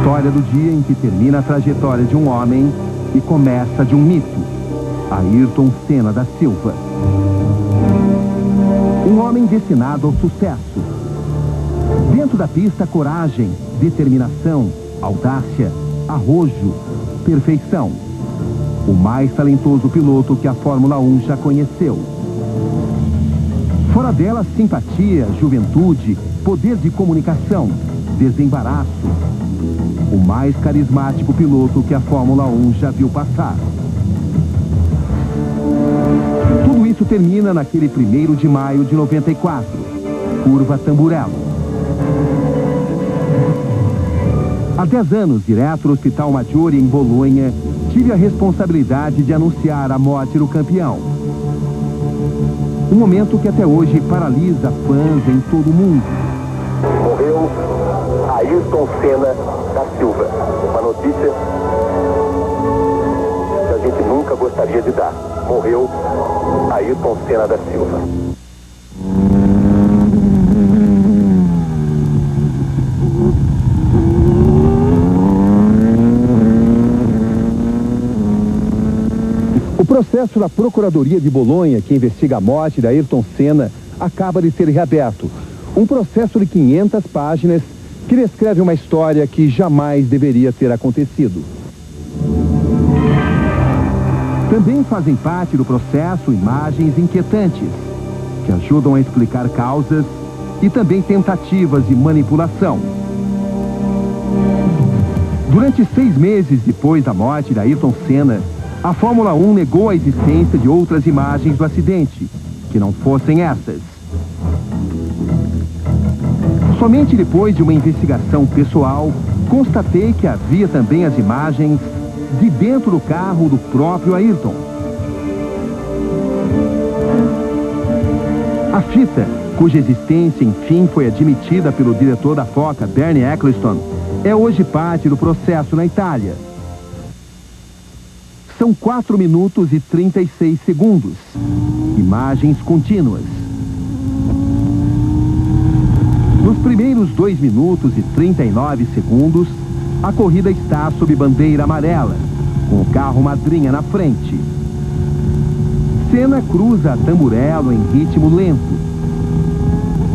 História do dia em que termina a trajetória de um homem e começa de um mito. Ayrton Senna da Silva. Um homem destinado ao sucesso. Dentro da pista, coragem, determinação, audácia, arrojo, perfeição. O mais talentoso piloto que a Fórmula 1 já conheceu. Fora dela, simpatia, juventude, poder de comunicação, desembaraço. O mais carismático piloto que a Fórmula 1 já viu passar. Tudo isso termina naquele 1º de maio de 94, curva Tamburello. Há 10 anos, direto no Hospital Maggiore em Bolonha, tive a responsabilidade de anunciar a morte do campeão. Um momento que até hoje paralisa fãs em todo o mundo. Morreu Ayrton Senna da Silva. Uma notícia que a gente nunca gostaria de dar. Morreu Ayrton Senna da Silva. O processo da Procuradoria de Bolonha, que investiga a morte de Ayrton Senna, acaba de ser reaberto. Um processo de 500 páginas que descreve uma história que jamais deveria ter acontecido. Também fazem parte do processo imagens inquietantes, que ajudam a explicar causas e também tentativas de manipulação. Durante 6 meses depois da morte de Ayrton Senna, a Fórmula 1 negou a existência de outras imagens do acidente, que não fossem essas. Somente depois de uma investigação pessoal, constatei que havia também as imagens de dentro do carro do próprio Ayrton. A fita, cuja existência, enfim, foi admitida pelo diretor da FOCA, Bernie Eccleston, é hoje parte do processo na Itália. São 4 minutos e 36 segundos. Imagens contínuas. Nos primeiros 2 minutos e 39 segundos, a corrida está sob bandeira amarela, com o carro madrinha na frente. Senna cruza Tamburello em ritmo lento.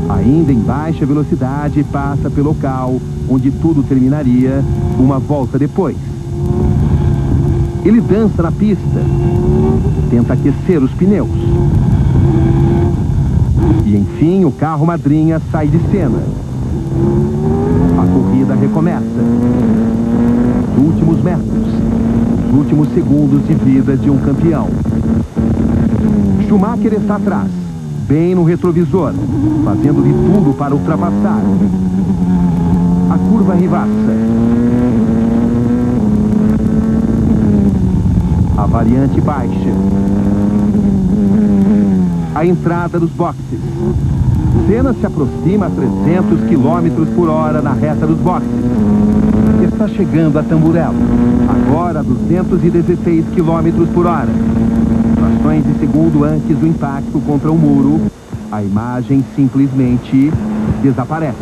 Ainda em baixa velocidade, passa pelo local onde tudo terminaria uma volta depois. Ele dança na pista, tenta aquecer os pneus. E enfim, o carro madrinha sai de cena. A corrida recomeça. Os últimos metros, os últimos segundos de vida de um campeão. Schumacher está atrás, bem no retrovisor, fazendo de tudo para ultrapassar. A curva rivaça. A variante baixa. A entrada dos boxes. Senna se aproxima a 300 km por hora na reta dos boxes. Está chegando a Tamburello, agora a 216 km por hora. Frações de segundo antes do impacto contra o muro, a imagem simplesmente desaparece.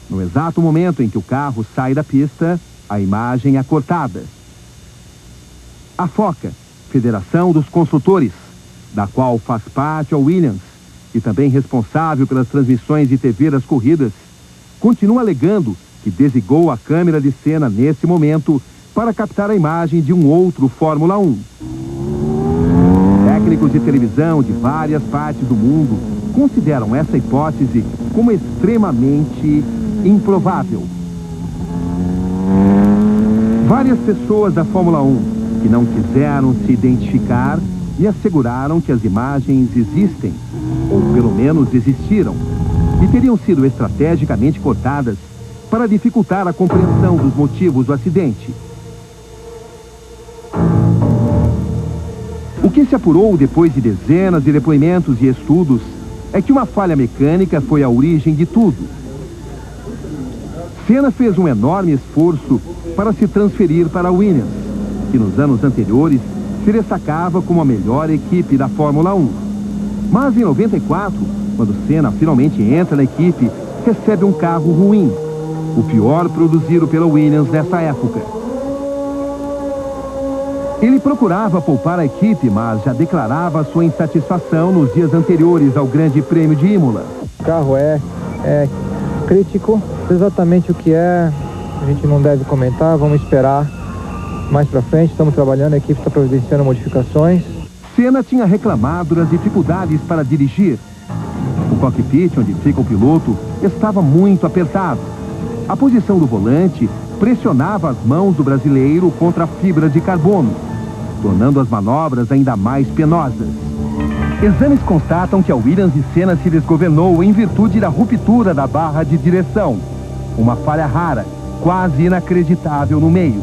No exato momento em que o carro sai da pista, a imagem é cortada. A FOCA, Federação dos Construtores, da qual faz parte a Williams, e também responsável pelas transmissões de TV das corridas, continua alegando que desligou a câmera de Senna nesse momento para captar a imagem de um outro Fórmula 1. Técnicos de televisão de várias partes do mundo consideram essa hipótese como extremamente improvável. Várias pessoas da Fórmula 1 que não quiseram se identificar e asseguraram que as imagens existem, ou pelo menos existiram, e teriam sido estrategicamente cortadas para dificultar a compreensão dos motivos do acidente. O que se apurou depois de dezenas de depoimentos e estudos é que uma falha mecânica foi a origem de tudo. Senna fez um enorme esforço para se transferir para a Williams, que nos anos anteriores se destacava como a melhor equipe da Fórmula 1. Mas em 94, quando Senna finalmente entra na equipe, recebe um carro ruim. o pior produzido pela Williams nessa época. Ele procurava poupar a equipe, mas já declarava sua insatisfação nos dias anteriores ao Grande Prêmio de Imola. O carro é crítico, exatamente o que é, a gente não deve comentar, vamos esperar mais pra frente, estamos trabalhando, a equipe está providenciando modificações. Senna tinha reclamado das dificuldades para dirigir. O cockpit, onde fica o piloto, estava muito apertado. A posição do volante pressionava as mãos do brasileiro contra a fibra de carbono, tornando as manobras ainda mais penosas. Exames constatam que a Williams de Senna se desgovernou em virtude da ruptura da barra de direção. Uma falha rara, quase inacreditável no meio.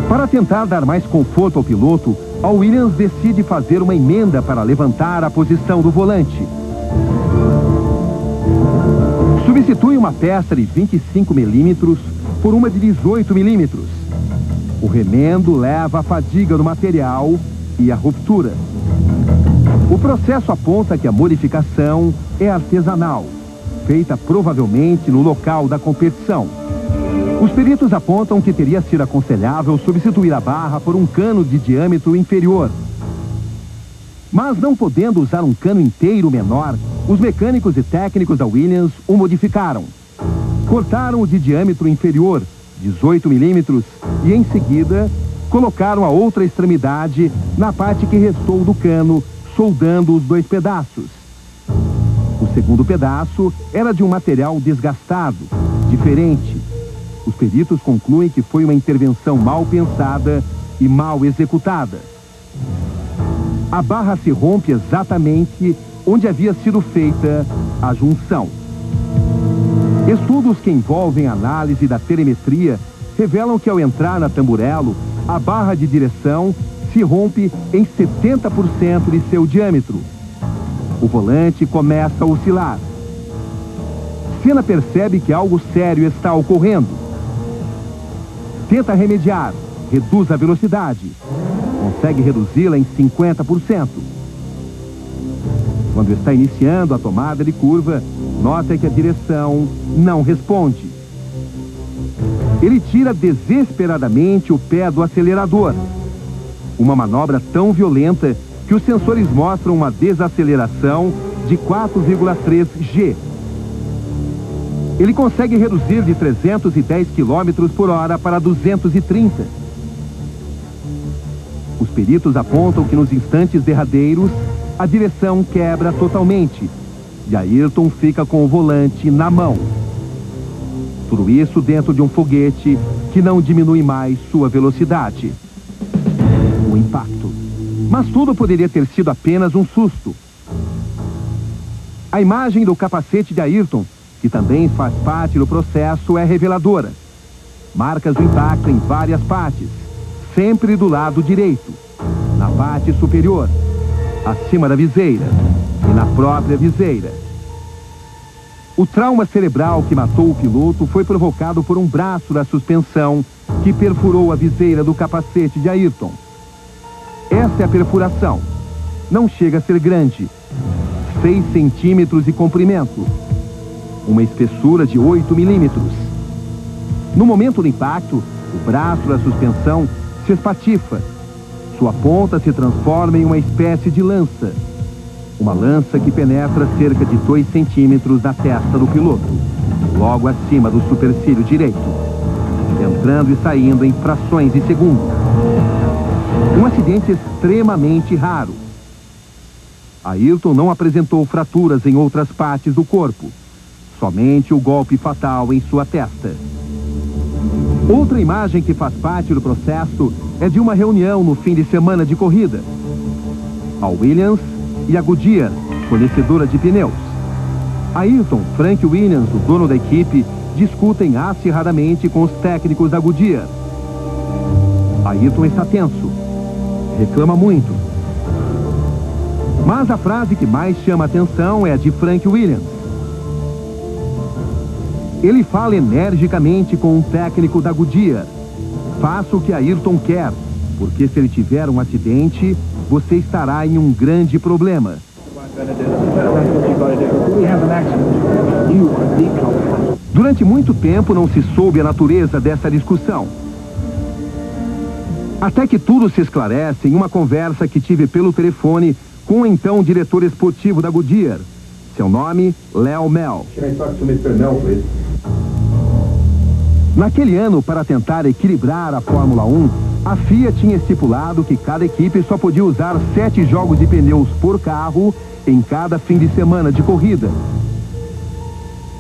Para tentar dar mais conforto ao piloto, a Williams decide fazer uma emenda para levantar a posição do volante. Substitui uma peça de 25 milímetros por uma de 18 milímetros. O remendo leva à fadiga do material e à ruptura. O processo aponta que a modificação é artesanal, feita provavelmente no local da competição. Os peritos apontam que teria sido aconselhável substituir a barra por um cano de diâmetro inferior. Mas não podendo usar um cano inteiro menor, os mecânicos e técnicos da Williams o modificaram. Cortaram o de diâmetro inferior, 18 milímetros, e em seguida colocaram a outra extremidade na parte que restou do cano, soldando os dois pedaços. O segundo pedaço era de um material desgastado, diferente. Os peritos concluem que foi uma intervenção mal pensada e mal executada. A barra se rompe exatamente onde havia sido feita a junção. Estudos que envolvem a análise da telemetria revelam que ao entrar na tamburello, a barra de direção se rompe em 70% de seu diâmetro. O volante começa a oscilar. Senna percebe que algo sério está ocorrendo. Tenta remediar, reduz a velocidade. Consegue reduzi-la em 50%. Quando está iniciando a tomada de curva, nota que a direção não responde. Ele tira desesperadamente o pé do acelerador. Uma manobra tão violenta que os sensores mostram uma desaceleração de 4,3 G. Ele consegue reduzir de 310 km por hora para 230. Os peritos apontam que nos instantes derradeiros, a direção quebra totalmente e Ayrton fica com o volante na mão. Tudo isso dentro de um foguete que não diminui mais sua velocidade. O impacto. Mas tudo poderia ter sido apenas um susto. A imagem do capacete de Ayrton, que também faz parte do processo, é reveladora. Marcas do impacto em várias partes, sempre do lado direito, na parte superior, acima da viseira e na própria viseira. O trauma cerebral que matou o piloto foi provocado por um braço da suspensão que perfurou a viseira do capacete de Ayrton. Essa é a perfuração. Não chega a ser grande. 6 centímetros de comprimento. Uma espessura de 8 milímetros. No momento do impacto, o braço da suspensão se espatifa. Sua ponta se transforma em uma espécie de lança. Uma lança que penetra cerca de 2 centímetros na testa do piloto, logo acima do supercílio direito, entrando e saindo em frações de segundo. Um acidente extremamente raro. Ayrton não apresentou fraturas em outras partes do corpo, somente o golpe fatal em sua testa. Outra imagem que faz parte do processo é de uma reunião no fim de semana de corrida. A Williams e a Goodyear, fornecedora de pneus. Ayrton, Frank Williams, o dono da equipe, discutem acirradamente com os técnicos da Goodyear. Ayrton está tenso, reclama muito. Mas a frase que mais chama a atenção é a de Frank Williams. Ele fala energicamente com um técnico da Goodyear. Faça o que Ayrton quer, porque se ele tiver um acidente, você estará em um grande problema. Durante muito tempo não se soube a natureza dessa discussão. Até que tudo se esclarece em uma conversa que tive pelo telefone com o então diretor esportivo da Goodyear. Seu nome, Léo Mel. Naquele ano, para tentar equilibrar a Fórmula 1, a FIA tinha estipulado que cada equipe só podia usar 7 jogos de pneus por carro em cada fim de semana de corrida.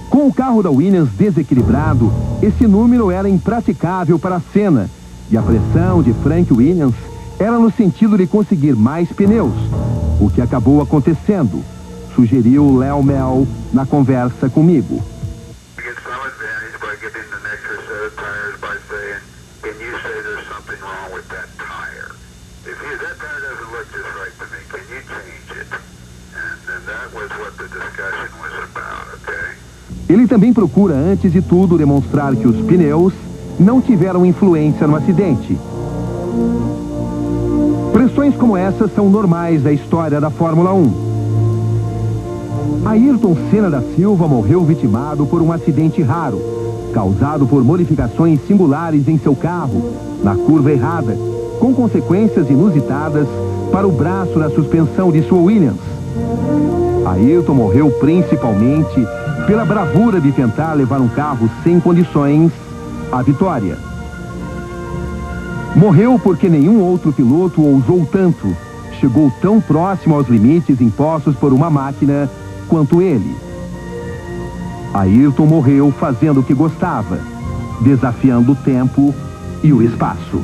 Com o carro da Williams desequilibrado, esse número era impraticável para Senna, e a pressão de Frank Williams era no sentido de conseguir mais pneus, o que acabou acontecendo, sugeriu Léo Mel na conversa comigo. Ele também procura, antes de tudo, demonstrar que os pneus não tiveram influência no acidente. Pressões como essas são normais da história da Fórmula 1. Ayrton Senna da Silva morreu vitimado por um acidente raro, causado por modificações singulares em seu carro, na curva errada, com consequências inusitadas para o braço da suspensão de sua Williams. Ayrton morreu principalmente pela bravura de tentar levar um carro sem condições à vitória. Morreu porque nenhum outro piloto ousou tanto, chegou tão próximo aos limites impostos por uma máquina quanto ele. Ayrton morreu fazendo o que gostava, desafiando o tempo e o espaço.